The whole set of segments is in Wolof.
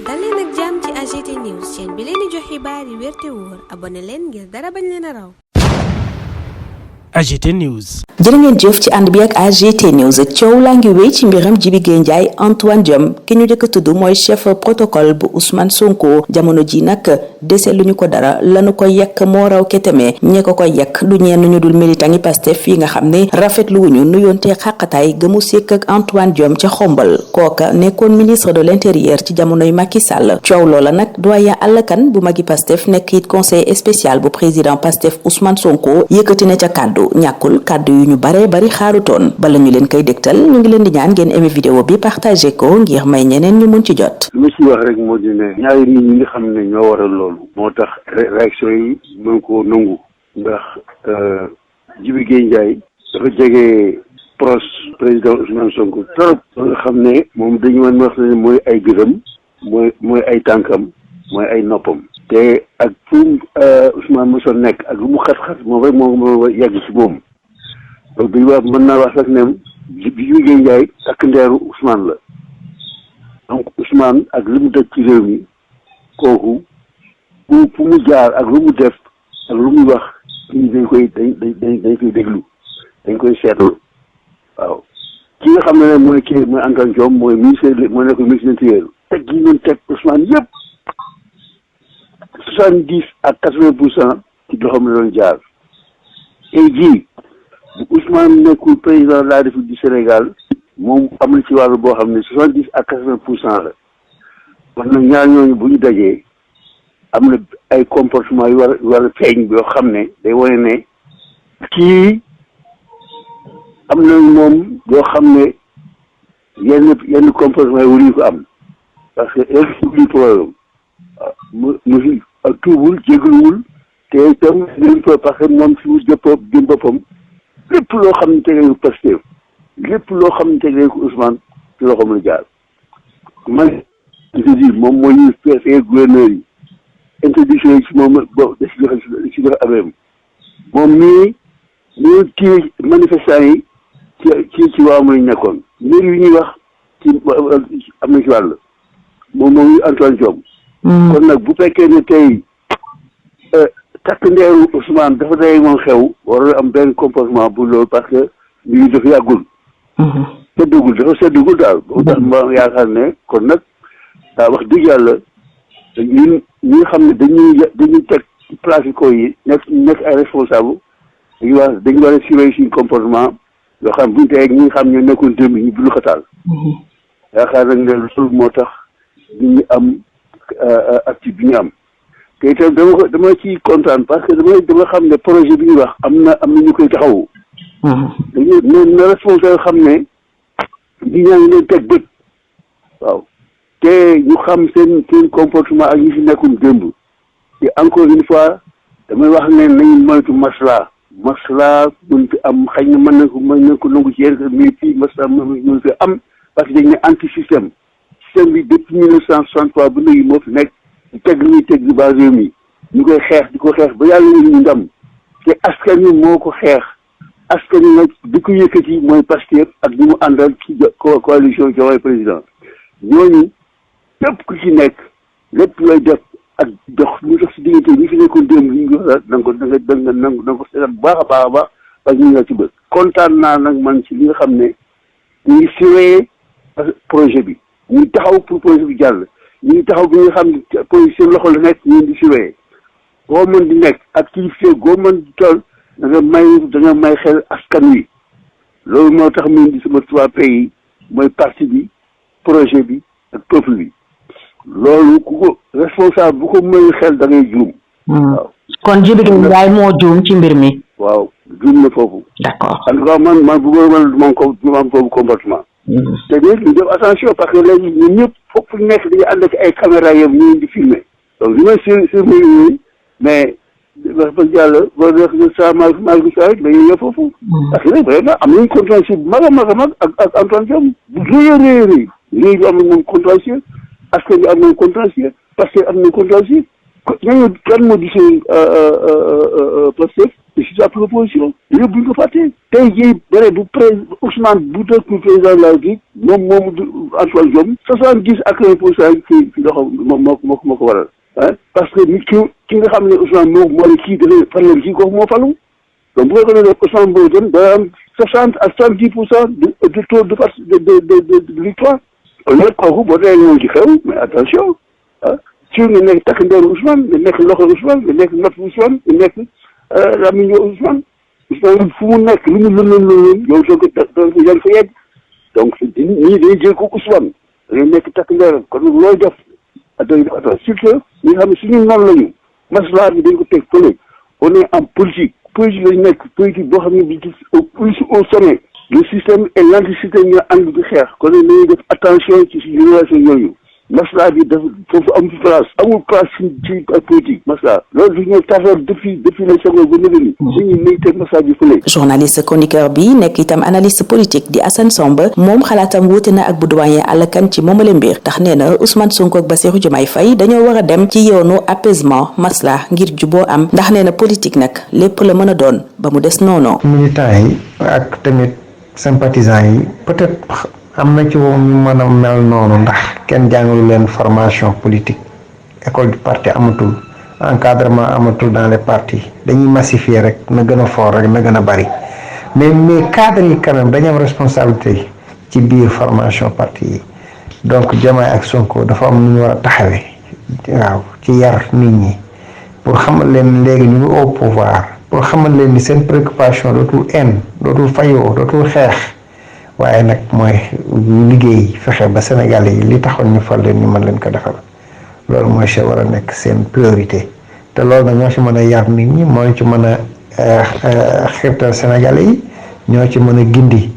dal leen ak jàmm ci AGT News chaîne bi leen di jox xibaar yi wér te wóor abonné leen ngir dara bañ leen a raw. AGT News. jërë ngeen jëf ci ànd bi ak AGT News coow laa ngi wéy ci mbiram Djiby Gueye Ndiaye Antoine Diome ki ñu jëkk a tudd mooy chef protocole bu Ousmane Sonko jamono ji nag dese lu ñu ko dara lanu ko yekk moo raw keteme ñee ko koy yekk du ñenn ñu dul militant yi Pastef yi nga xam ne rafetlu wuñu nuyoonte xàqataay gëmu sekk ak Antoine Diome ca xombal kooka nekkoon ministre de l'intérieur ci jamonoy Macky Sall coow loola nag doyen Alla Kane bu magi Pastef nekk it conseiller spécial bu président Pastef Ousmane Sonko yëkkati na ca kàddu ñàkkul kàddu yu ñu bare bari xaarutoon bala ñu leen koy dégtal ñu ngi leen di ñaan ngeen aimé vidéo bi partagé ko ngir may ñeneen ñu mun ci jot. li ma ci wax rek moo di ne ñaari nit ñi nga xam ne ñoo waral loolu moo tax réaction yi mën koo nangu ndax Djiby Gueye Ndiaye dafa jege proche président Ousmane Sonko trop ba nga xam ne moom dañu mën wax ne mooy ay gëram mooy ay tànkam mooy ay noppam te ak fu Ousmane mosoon nekk ak lu mu xat-xat moom rek moo yàgg ci moom donc dañu wax mën naa wax rek ne Djiby Gueye Ndiaye takk ndeeru Ousmane la donc Ousmane ak li mu def ci réew mi kooku fu mu jaar ak lu mu def ak lu muy wax ñi dañ koy déglu dañ koy seetlu waaw ki nga xam ne mooy kii mooy Antoine Diome mooy ministre moo nekk ministre de l'Intérieur teg gi ñun teg Ousmane yëpp 70 à 80% ci doxam la doon jaar tey jii bu Ousmane nekkul président de la République du Sénégal moom am na ci wàllu boo xam ne 70 à 80% la kon nag ñaar ñooñu bu ñu dajee am na ay comportement yu war a feeñ yoo xam ne day wane ne kii am na moom yoo xam ne yenn comportement yi waruñu ko am parce que il problème mu ak tuubul jégaluwul te itam dañ ko parce que moom si mu jëm boppam lépp loo xam ne tege ko Pastef lépp loo xam ne tege ko Ousmane ci loxoom la jaar man je dis moom moo ñu préfet gouverneur yi introduction yi ci moom bo da si joxe affaire moom nii ñu kii manifestant yi ci waawam lañu nekkoon mbir yi ñuy wax ci am na ci wàll moom Antoine Diome kon nag bu fekkee ne tey takk ndeeru Ousmane dafa day moom xew war am benn comportement bu loolu parce que lii dafa yàggul dafa seddugul daal boo tax ma yaakaar ne kon nag daa wax dëgg yàlla ñun ñi nga xam ne dañuy teg place yi nekk ay responsable dañu war a surveiller suñu comportement yoo xam buñu tey ñi nga xam ñoo nekkoon démb ñu bulu xataal yaakaar nag ne loolu moo tax ñu am active bi ñu am te itam dama ciy kontaan parce que dama xam ne projet bi ñuy wax am na ñu koy taxawu dañu na responsable xam ne ñi ñaa ngi leen teg bët waaw te ñu xam seen comportement ak ñi fi nekkul démb te encore une fois damay wax ne nañu moytu masla mën fi am xëy na mën nañ ko nangu ci yenn mais fii masla mën fi am parce que dañ ne anti système bi depuis 1963 ba léegi moo fi nekk di teg li ñuy teg di base réew mi ñu koy xeex di ko xeex ba yàlla ñu ndam te askan wi moo ko xeex askan wi nag di ko yëkkati mooy Pastef ak ñu mu àndal ci coalition Diomaye président ñooñu képp ku ci nekk lépp looy def ak dox ñu dox si diggante ñi fi nekkoon démb li ñu wax da nga ko seetal bu baax a baax parce que ñu ngi ci bët kontaan naa nag man ci li nga xam ne ñu ngi surveiller projet bi ñu ngi taxaw pour projet bi jàll ñu ngi taxaw bi nga xam ne projet seen loxo la nekk ñu ngi di surveiller boo mën di nekk ak kilifa boo mën di toll da nga may xel askan wi loolu moo tax mu indi sama 3 pays mooy parti bi projet bi ak peuple bi loolu ku ko responsable bu ko may xel da ngay juum. waaw kon Djiby Gueye Ndiaye moo juum ci mbir mi. waaw juum na foofu. d'accord en tout cas man bëggoon man ma am foofu comportement. te nit ñu def attention parce que léegi ñun ñëpp foofu ñu nekk dañuy ànd ak ay caméra yëpp ñu ngi di filmer donc li may surveiller mais wax dëgg yàlla boo def sa malgré ça rek dañuy yëpp foofu. parce que nag vraiment am nañu contentieux bu mag a mag ak Antoine Diome bu rëy a rëy léegi am na moom contentieux askan bi am nañu contentieux parce que am nañu contentieux ñooñu kan moo gisee Pastef ci sa proposition yëpp bu ñu ko fàttee tey jii bëre bu Ousmane bu dëkk président de la République moom Antoine Diome 70% ci loxo moo ko waral parce que ki nga xam ne Ousmane moo ne kii dafay farle kii kooku moo falu donc bu fekkee ne Ousmane boobu dem da am 60 à 70% de taux de victoire kon nag kooku boo dee ñëw ci xew mais attention ci nga nekk takk ndeeru Ousmane nga nekk loxo Ousmane nga nekk nopp Ousmane nga nekk lamiñu Ousmane fu mu nekk lu mu lëndëm yow soo ko yan fa yegg donc ñii day jël ko Ousmane da ngay nekk takk ndeeram kon looy def attention surtout ñi nga xam ne suñu noonu lañu maslaa bi dañ ko teg fële on est en politique lañu nekk politique boo xam ne bi au sommet le système et l'antisystème ñoo ànd di xeex kon nag dañuy def attention ci suñu relation yooyu maslaa bi dafa foofu amul place ci politique maslaa loolu du ñëw taxaw depuis les secondes ba nëgë ni suñu nañ teg maslaa bi fële. journaliste chroniqueur bi nekk itam analyste politique di Assane Somb moom xalaatam wuute na ak bu doyen Alla Kane ci moomale mbir tax nee na Ousmane Sonko ak Bassirou Diomaye Faye dañoo war a dem ci yoonu apaisement maslaa ngir juboo am ndax nee na politique nag lépp la mën a doon ba mu des noonu. militants yi ak tamit sympathisants yi peut-être am na ci woon ñu mën a mel noonu ndax kenn jàngalu leen formation politique école du parti amatul encadrement amatul dans les partis dañuy massifier rek na gën a fort rek na gën a bari mais cadre yi quand même dañu am responsabilité ci biir formation parti yi donc Diomaye ak Sonko dafa am nu ñu war a taxawee waaw ci yar nit ñi pour xamal leen léegi ñu ngi au pouvoir pour xamal leen ni seen préoccupation dootul haine dootul fayoo dootul xeex waaye nag mooy liggéey fexe ba Sénégal yi li taxoon ñu fal leen ñu mën leen ko defal loolu mooy ci war a nekk seen priorité te loolu nag ñoo ci mën a yar nit ñi moo ci mën a xirtal Sénégal yi ñoo ci mën a gindi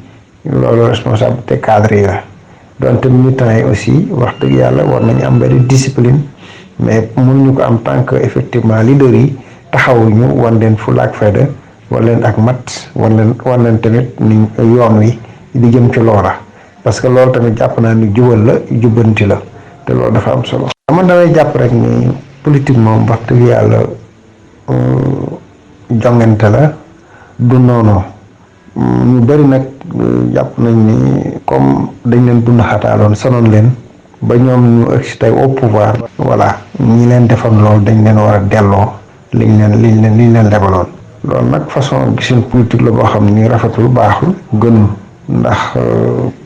loolu responsabilité cadre yi la donte militants yi aussi wax dëgg yàlla war nañu am benn discipline mais mënuñu ko am tant que effectivement leader yi taxawuñu wan leen fulla ak fayda wan leen ak mat wan leen tamit ni yoon wi di jëm ci loola parce que loolu tamit jàpp naa ni jubal la jubbanti la te loolu dafa am solo. man damay jàpp rek ni politique moom wax dëgg yàlla jongante la du noonu ñu bëri nag jàpp nañ ni comme dañ leen dund xataaloon sonoon leen ba ñoom ñu egsi tey au pouvoir. voilà ñi leen defoon loolu dañ leen war a delloo liñ leen lebaloon. loolu nag façon gisin politique la boo xam ni rafetul baaxul gënul ndax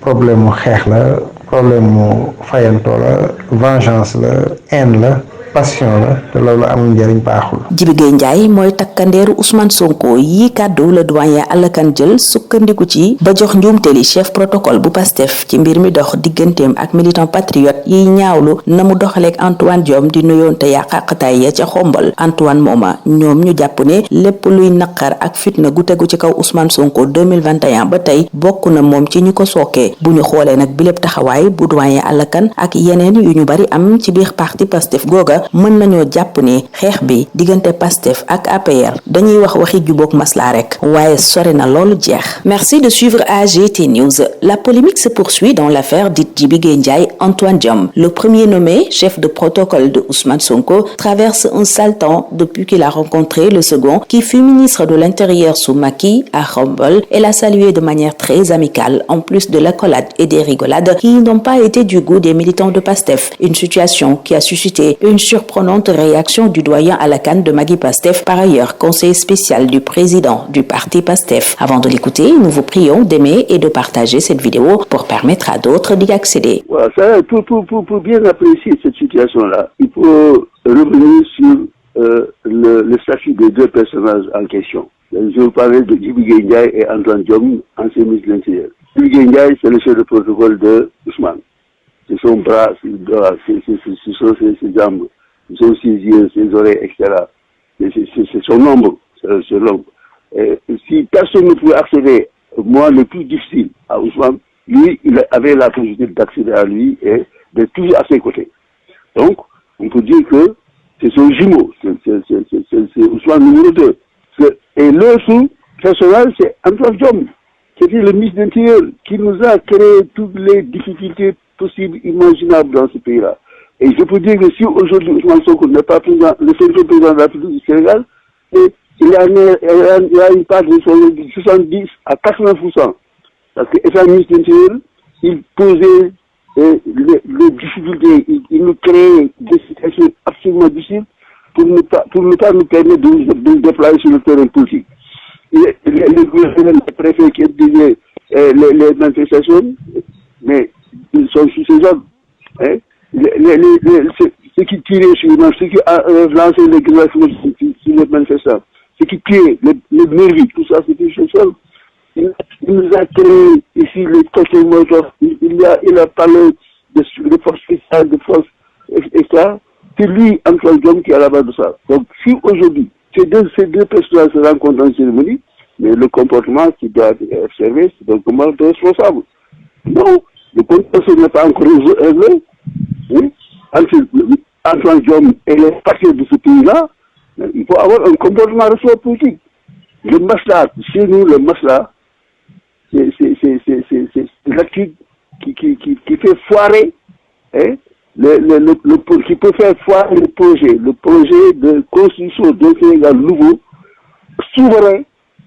problème mu xeex la problème mu fayantoo la vengeance la haine la passion la te loolu amul njëriñ baaxul. Jibi Gueye Ndiaye mooy takkandeeru Ousmane Sonko yi kàddu la doyen Alla Kane jël sukkandiku ci ba jox njuumteli chef protocole bu Pastef ci mbir mi dox digganteem ak militant patriote yiy ñaawlu na mu doxaleeg Antoine Diome di nuyoonte yaa xàqataay ya ca xombal Antoine mooma ñoom ñu jàpp ne lépp luy naqar ak fitna gu tegu ci kaw Ousmane Sonko 2021 ba tey bokk na moom ci ñu ko sookee bu ñu xoolee nag bi lépp taxawaay bu doyen Alla Kane ak yeneen yu ñu bari am ci biir parti Pastef googa mën nañoo jàpp ne xeex bi diggante Pastef ak APR dañuy wax waxi jubóog maslaa rek waaye sore na loolu jeex. Merci de suivre AGT News. La polémique se poursuit dans l'affaire dite Jibi Gueye Ndiaye Antoine Diome. Le premier nommé chef de protocole de Ousmane Sonko traverse un sale temps depuis qu'il a rencontré le second qui fut ministre de l'Intérieur sous Macky à Khombole et l'a salué de manière très amicale en plus de l'accolade et des rigolades qui n'ont pas été du goût des militants de Pastef. Une situation qui a suscité une surprenante réaction du doyen Alla Kane de Magui Pastef, par ailleurs conseiller spécial du président du parti Pastef. Avant de l'écouter, nous vous prions d'aimer et de partager cette vidéo pour permettre à d'autres d'y accéder. Voilà, ça, pour bien apprécier cette situation-là, il faut revenir sur le statut des deux personnages en question. Je vous parlais de Jibi Gueye Ndiaye et Antoine Diome, ancien ministre de l'Intérieur. Jibi Gueye Ndiaye, c'est le chef de protocole de Ousmane. C'est son bras, ce sont ses jambes, ce sont ses yeux, ses oreilles, etc. C'est son ombre, c'est l'ombre. Si personne ne pouvait accéder, moi, le plus difficile à Ousmane, lui, il avait la possibilité d'accéder à lui et d'être toujours à ses côtés. Donc, on peut dire que c'est son jumeau, c'est Ousmane numéro 2. Et l'autre personnage, c'est Antoine Diome, qui était le ministre de l'Intérieur, qui nous a créé toutes les difficultés possibles, imaginables dans ce pays-là. Et je peux dire que si aujourd'hui Ousmane Sonko n'est pas président, le cinquième président de la République du Sénégal, il y a une part de 70 à 80%. Parce que étant ministre de l'Intérieur, il posait les difficultés, il nous créait des situations absolument difficiles pour ne pas nous permettre de nous déployer sur le terrain politique. Les gouverneurs, les préfets qui disaient les manifestations, mais ils sont sous ces hommes. Hein? Ceux qui tiraient sur ceux qui lançaient les grenades sur les manifestants, ceux qui tuaient les nervis, tout ça, c'était ce seul. Il nous a créé ici les cocktails Molotov, il a parlé de forces spéciales, de forces extra. C'est lui, Antoine Diome, qui est à la base de ça. Donc, si aujourd'hui, ces deux personnes se rencontrent dans une cérémonie, mais le comportement qui doit être observé, c'est un comportement responsable. Non, le comportement n'est pas encore réglé. Oui. Antoine Diome et les partis de ce pays-là, il faut avoir un comportement responsable politique. Le masla, chez nous, le masla, c'est l'attitude qui fait foirer, hein, qui peut faire foirer le projet de construction d'un Sénégal nouveau, souverain,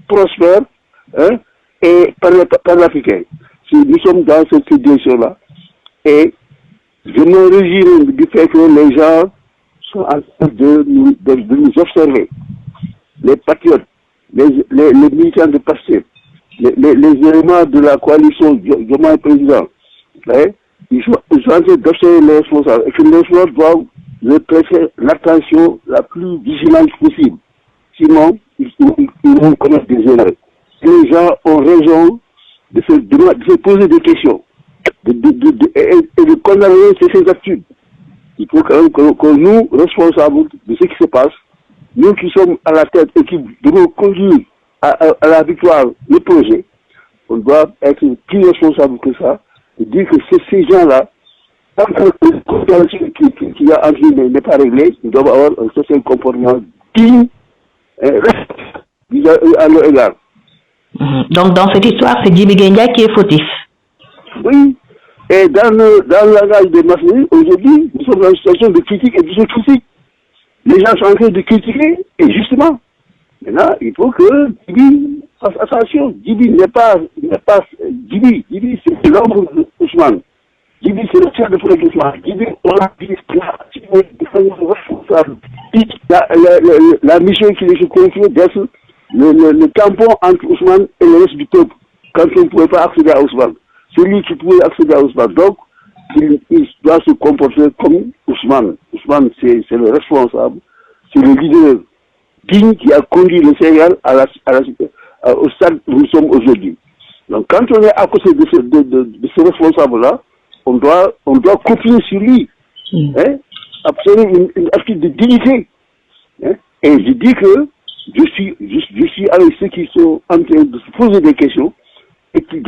prospère, hein, et par l'Africain. Si nous sommes dans cette direction-là, et je me réjouis du fait que les gens sont en train de nous observer. Les patriotes, les militants de Pastef, les éléments de la coalition Diomaye président, hein, ils sont en train d'observer les responsables et que les responsables doivent leur prêter l'attention la plus vigilante possible. Sinon, ils vont commettre des erreurs. Les gens ont raison de se poser des questions et de condamner ces attitudes. Il faut quand même que nous, responsables de ce qui se passe, nous qui sommes à la tête et qui devons conduire à la victoire le projet, on doit être plus responsable que ça et dire que ces gens-là, tant que le coopération qui a entre eux n'est pas réglé, ils doivent avoir un certain comportement digne à leur égard. Donc dans cette histoire, c'est Djibi Gueye Ndiaye qui est fautif. Oui, et dans le langage des masses, aujourd'hui, nous sommes dans une situation de critique et de critique. Les gens sont en train de critiquer, et justement, maintenant, il faut que Djibi fasse attention. Djibi n'est pas Djibi c'est l'ombre d'Ousmane. Djibi c'est le chef de projet d'Ousmane. Djibi, on a dit responsable. La mission qu'il est confiée d'être le tampon entre Ousmane et le reste du peuple, quand on ne pouvait pas accéder à Ousmane. Celui qui pouvait accéder à Ousmane. Donc, il doit se comporter comme Ousmane. Ousmane, c'est le responsable, c'est le leader digne qui a conduit le Sénégal au stade où nous sommes aujourd'hui. Donc, quand on est à côté de ce responsable-là, on doit copier sur lui, hein, absolument une attitude de dignité. Hein, et je dis que je suis avec ceux qui sont en train de se poser des questions et qui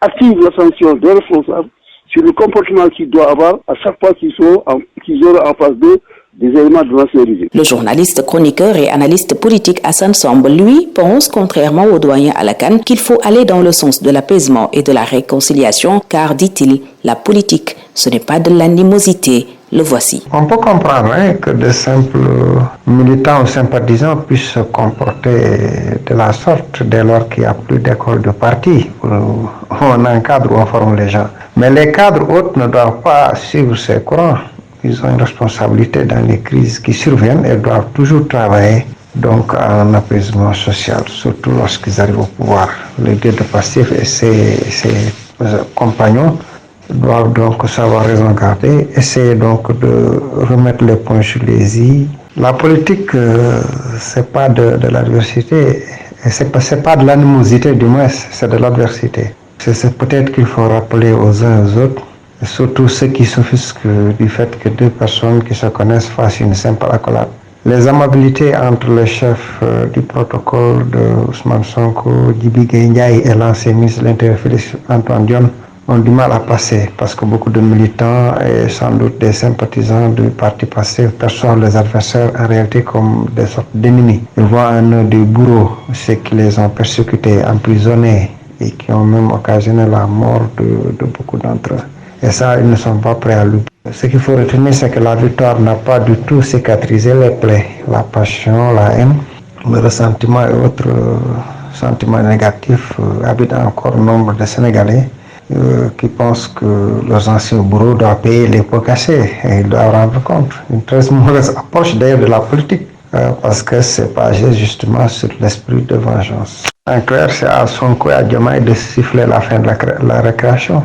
attirent l'attention des responsables sur le comportement qu'ils doivent avoir à chaque fois qu'ils auront en face d'eux des éléments de l'ancienneté. Le journaliste, chroniqueur et analyste politique Hassan Samb, lui, pense, contrairement au doyen Alakan, qu'il faut aller dans le sens de l'apaisement et de la réconciliation, car, dit-il, la politique, ce n'est pas de l'animosité. Le voici. On peut comprendre que de simples militants ou sympathisants puissent se comporter de la sorte dès lors qu'il n'y a plus d'école de parti où on encadre ou on forme les gens. Mais les cadres autres ne doivent pas suivre ces courants. Ils ont une responsabilité dans les crises qui surviennent et doivent toujours travailler donc en apaisement social, surtout lorsqu'ils arrivent au pouvoir. Le leader de Pastef et ses compagnons doivent donc savoir raison garder, essayer donc de remettre les points sur les i. La politique, c'est pas de l'adversité, et c'est pas de l'animosité du moins, c'est de l'adversité. C'est peut-être qu'il faut rappeler aux uns et aux autres, et surtout ceux qui s'offusquent du fait que deux personnes qui se connaissent fassent une simple accolade. Les amabilités entre le chef du protocole de Ousmane Sonko, Djibi Gueye Ndiaye et l'ancien ministre de l'Intérieur Félix Antoine Diome ont du mal à passer parce que beaucoup de militants et sans doute des sympathisants du parti Pastef perçoivent les adversaires en réalité comme des sortes d'ennemis. Ils voient en eux des bourreaux, ceux qui les ont persécutés, emprisonnés et qui ont même occasionné la mort de beaucoup d'entre eux. Et ça, ils ne sont pas prêts à l'oublier. Ce qu'il faut retenir, c'est que la victoire n'a pas du tout cicatrisé les plaies. La passion, la haine, le ressentiment et autres sentiments négatifs habitent encore nombre de Sénégalais qui pensent que leurs anciens bourreaux doivent payer les pots cassés et ils doivent rendre compte. Une très mauvaise approche d'ailleurs de la politique parce que c'est basé justement sur l'esprit de vengeance. En clair, c'est à Sonko et à Diomaye de siffler la fin de la récréation,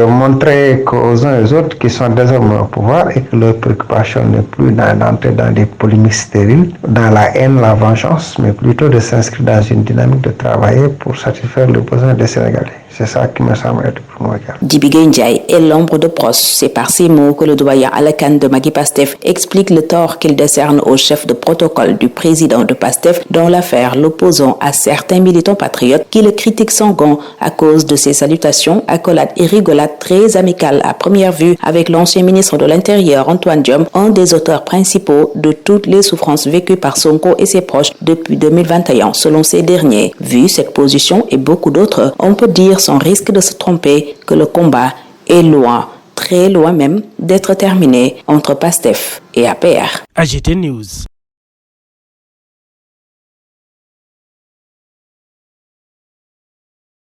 montrer qu'aux uns et aux autres qui sont désormais au pouvoir et que leur préoccupation n'est plus d'entrer dans des polémiques stériles, dans la haine, la vengeance, mais plutôt de s'inscrire dans une dynamique de travailler pour satisfaire les besoins des Sénégalais. C'est ça qui me semble être primordial. Djibi Gueye Ndiaye est l'ombre de Pros. C'est par ces mots que le doyen Alakan de Magui Pastef explique le tort qu'il décerne au chef de protocole du président de Pastef dans l'affaire l'opposant à certains militants patriotes qui le critiquent sans gants à cause de ses salutations, accolades et rigolades très amicales à première vue avec l'ancien ministre de l'Intérieur Antoine Diome, un des auteurs principaux de toutes les souffrances vécues par Sonko et ses proches depuis 2021, selon ces derniers. Vu cette position et beaucoup d'autres, on peut dire sans risque de se tromper que le combat est loin, très loin même, d'être terminé entre Pastef et APR. AGT News.